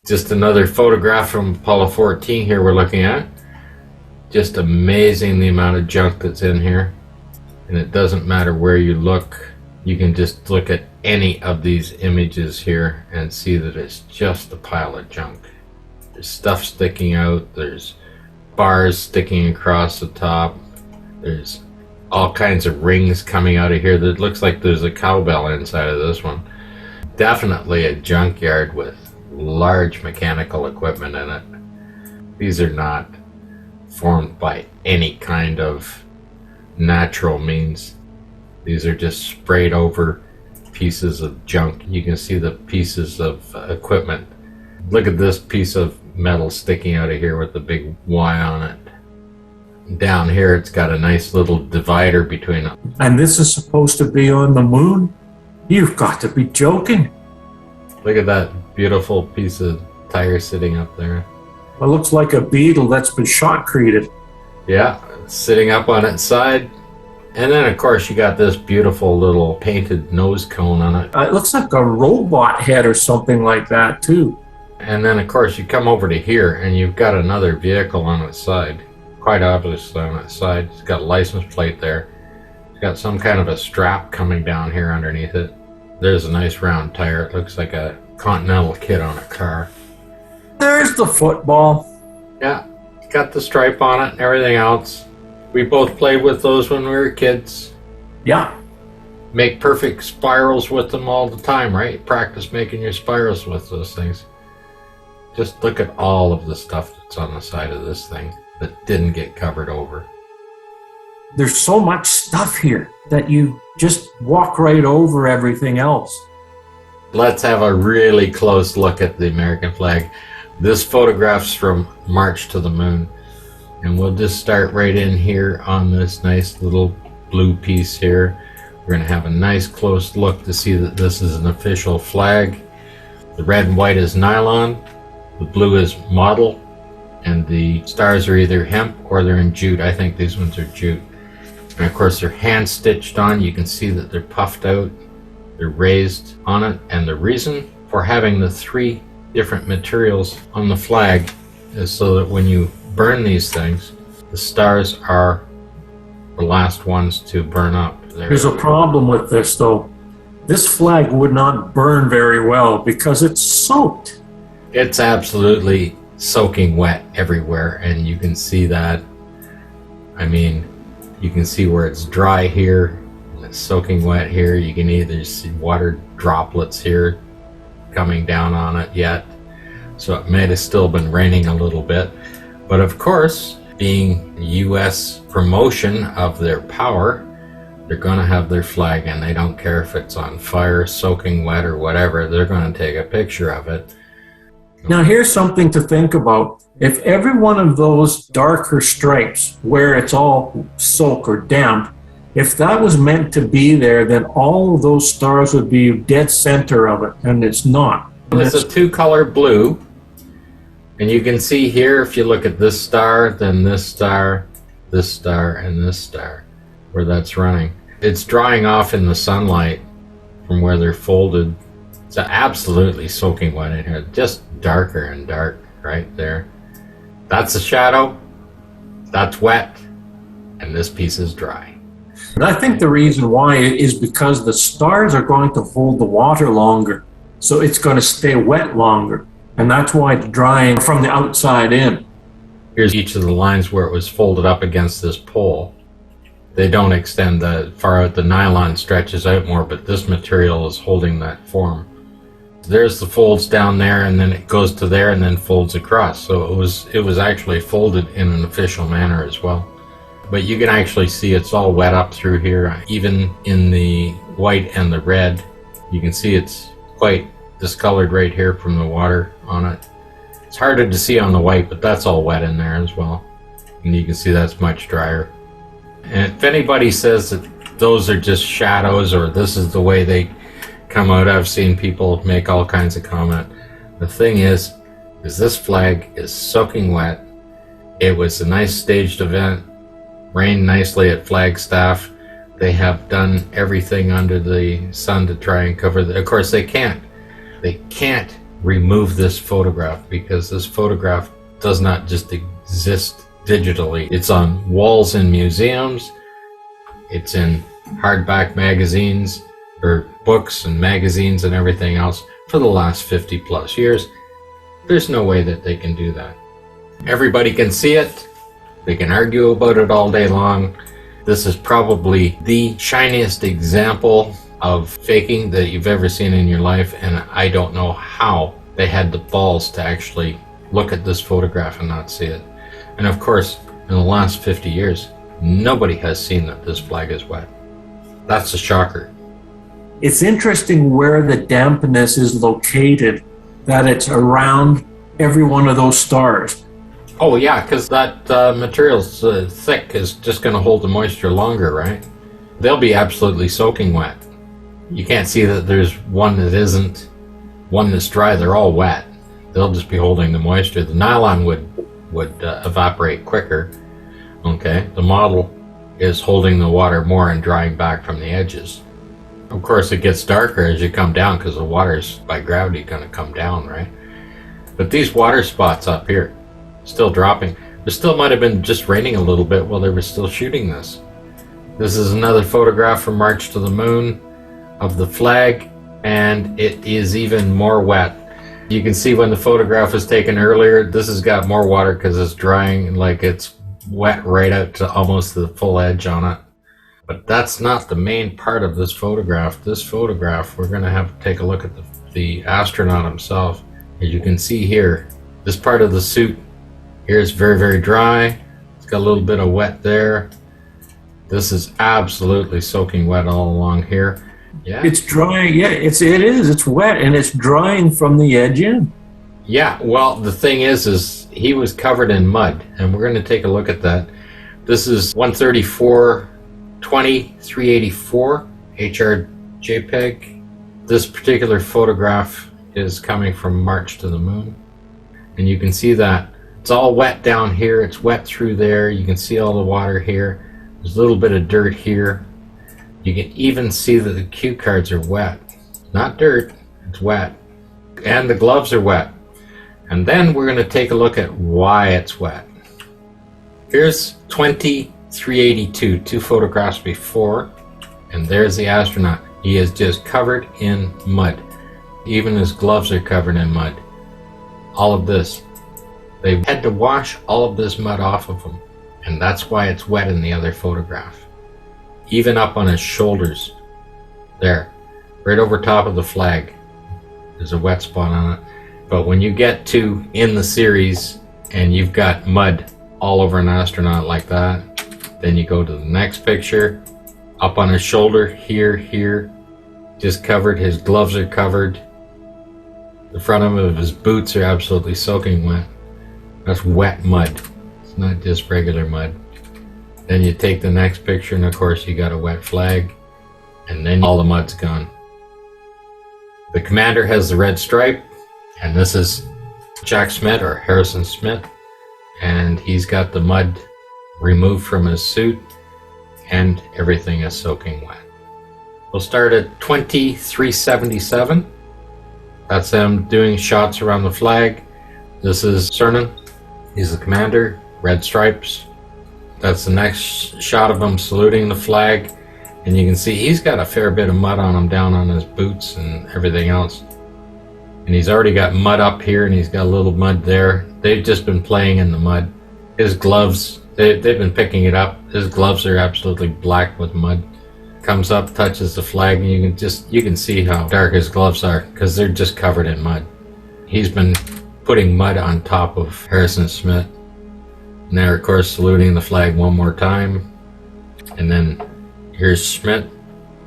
Just another photograph from Apollo 14 here we're looking at. Just amazing the amount of junk that's in here. And it doesn't matter where you look. You can just look at any of these images here and see that it's just a pile of junk. There's stuff sticking out. There's bars sticking across the top. There's all kinds of rings coming out of here. That looks like there's a cowbell inside of this one. Definitely a junkyard with large mechanical equipment in it. These are not formed by any kind of natural means. These are just sprayed over pieces of junk. You can see the pieces of equipment. Look at this piece of metal sticking out of here with the big Y on it. Down here it's got a nice little divider between them. And this is supposed to be on the moon? You've got to be joking. Look at that beautiful piece of tire sitting up there. It looks like a beetle that's been shotcreted. Yeah, sitting up on its side. And then of course you got this beautiful little painted nose cone on it. It looks like a robot head or something like that too. And then of course you come over to here and you've got another vehicle on its side. Quite obviously on its side. It's got a license plate there. It's got some kind of a strap coming down here underneath it. There's a nice round tire. It looks like a Continental kit on a car. There's the football. Yeah, got the stripe on it and everything else. We both played with those when we were kids. Yeah. Make perfect spirals with them all the time, right? Practice making your spirals with those things. Just look at all of the stuff that's on the side of this thing that didn't get covered over. There's so much stuff here that you just walk right over everything else. Let's have a really close look at the American flag. This photograph's from March to the Moon. And we'll just start right in here on this nice little blue piece here. We're going to have a nice close look to see that this is an official flag. The red and white is nylon, the blue is model, and the stars are either hemp or they're in jute. I think these ones are jute. And of course they're hand stitched on. You can see that they're puffed out, they're raised on it, and the reason for having the three different materials on the flag is so that when you burn these things, the stars are the last ones to burn up. There's a problem with this though. This flag would not burn very well because it's soaked. It's absolutely soaking wet everywhere, and you can see that. I mean, you can see where it's dry here, and it's soaking wet here. You can either see water droplets here coming down on it yet. So it may have still been raining a little bit. But of course, being U.S. promotion of their power, they're going to have their flag, and they don't care if it's on fire, soaking wet, or whatever. They're going to take a picture of it. Now here's something to think about. If every one of those darker stripes where it's all soak or damp, if that was meant to be there, then all of those stars would be dead center of it, and it's not. It's a two-color blue, and you can see here, if you look at this star, then this star, and this star, where that's running. It's drying off in the sunlight from where they're folded. It's absolutely soaking wet in here, just darker and dark right there. That's a shadow, that's wet, and this piece is dry. And I think the reason why is because the stars are going to hold the water longer, so it's going to stay wet longer, and that's why it's drying from the outside in. Here's each of the lines where it was folded up against this pole. They don't extend that far out. The nylon stretches out more, but this material is holding that form. There's the folds down there, and then it goes to there and then folds across. So it was actually folded in an official manner as well. But you can actually see it's all wet up through here. Even in the white and the red, you can see it's quite discolored right here from the water on it. It's harder to see on the white, but that's all wet in there as well. And you can see that's much drier. And if anybody says that those are just shadows or this is the way they come out, I've seen people make all kinds of comment. The thing is this flag is soaking wet. It was a nice staged event, rained nicely at Flagstaff. They have done everything under the sun to try and cover of course they can't remove this photograph, because this photograph does not just exist digitally. It's on walls in museums, it's in hardback magazines or books and magazines and everything else for the last 50 plus years. There's no way that they can do that. Everybody can see it. They can argue about it all day long. This is probably the shiniest example of faking that you've ever seen in your life, and I don't know how they had the balls to actually look at this photograph and not see it. And of course, in the last 50 years, nobody has seen that this flag is wet. That's a shocker. It's interesting where the dampness is located, that it's around every one of those stars. Oh yeah, because that material's thick, is just going to hold the moisture longer, right? They'll be absolutely soaking wet. You can't see that there's one that isn't, one that's dry. They're all wet. They'll just be holding the moisture. The nylon would evaporate quicker. Okay, the model is holding the water more and drying back from the edges. Of course, it gets darker as you come down because the water's by gravity going to come down, right? But these water spots up here, still dropping. There still might have been just raining a little bit while they were still shooting this. This is another photograph from March to the Moon of the flag, and it is even more wet. You can see when the photograph was taken earlier, this has got more water because it's drying, like it's wet right out to almost the full edge on it. But that's not the main part of this photograph. This photograph, we're going to have to take a look at the astronaut himself. As you can see here, this part of the suit here is very, very dry. It's got a little bit of wet there. This is absolutely soaking wet all along here. Yeah, it's drying. Yeah, it is. It's wet and it's drying from the edge in. Yeah, well, the thing is he was covered in mud, and we're going to take a look at that. This is 134/20/384 HR JPEG. This particular photograph is coming from March to the Moon, and you can see that it's all wet down here. It's wet through there. You can see all the water here. There's a little bit of dirt here. You can even see that the cue cards are wet. Not dirt, it's wet. And the gloves are wet. And then we're going to take a look at why it's wet. Here's 2382, two photographs before, and there's the astronaut. He is just covered in mud. Even his gloves are covered in mud. All of this. They had to wash all of this mud off of him, and that's why it's wet in the other photograph. Even up on his shoulders, there, right over top of the flag, there's a wet spot on it. But when you get to in the series and you've got mud all over an astronaut like that, then you go to the next picture, up on his shoulder, here, just covered. His gloves are covered. The front of his boots are absolutely soaking wet. That's wet mud. It's not just regular mud. Then you take the next picture, and of course you got a wet flag, and then all the mud's gone. The commander has the red stripe, and this is Jack Smith or Harrison Smith, and he's got the mud removed from his suit, and everything is soaking wet. We'll start at 2377. That's them doing shots around the flag. This is Cernan. He's the commander, red stripes. That's the next shot of him saluting the flag, and you can see he's got a fair bit of mud on him down on his boots and everything else. And he's already got mud up here, and he's got a little mud there. They've just been playing in the mud. His gloves, they've been picking it up. His gloves are absolutely black with mud. Comes up, touches the flag, and you can see how dark his gloves are because they're just covered in mud. He's been putting mud on top of Harrison Smith. And they're, of course, saluting the flag one more time. And then here's Schmidt.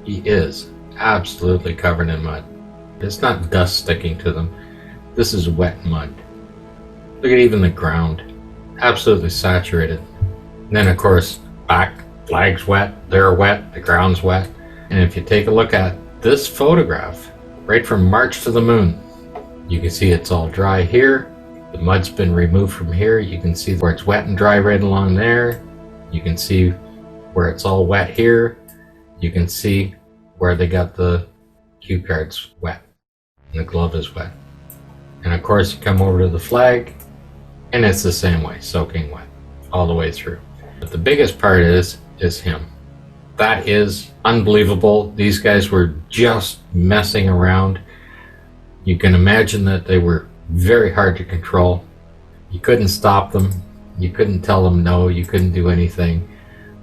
He is absolutely covered in mud. It's not dust sticking to them. This is wet mud. Look at even the ground. Absolutely saturated. And then, of course, back, flag's wet, they're wet, the ground's wet. And if you take a look at this photograph, right from March to the Moon, you can see it's all dry here. The mud's been removed from here. You can see where it's wet and dry right along there. You can see where it's all wet here. You can see where they got the cue cards wet and the glove is wet. And of course, you come over to the flag, and it's the same way, soaking wet all the way through. But the biggest part is him. That is unbelievable. These guys were just messing around. You can imagine that they were very hard to control. You couldn't stop them. You couldn't tell them no. You couldn't do anything.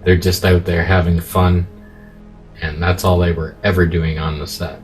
They're just out there having fun. And that's all they were ever doing on the set.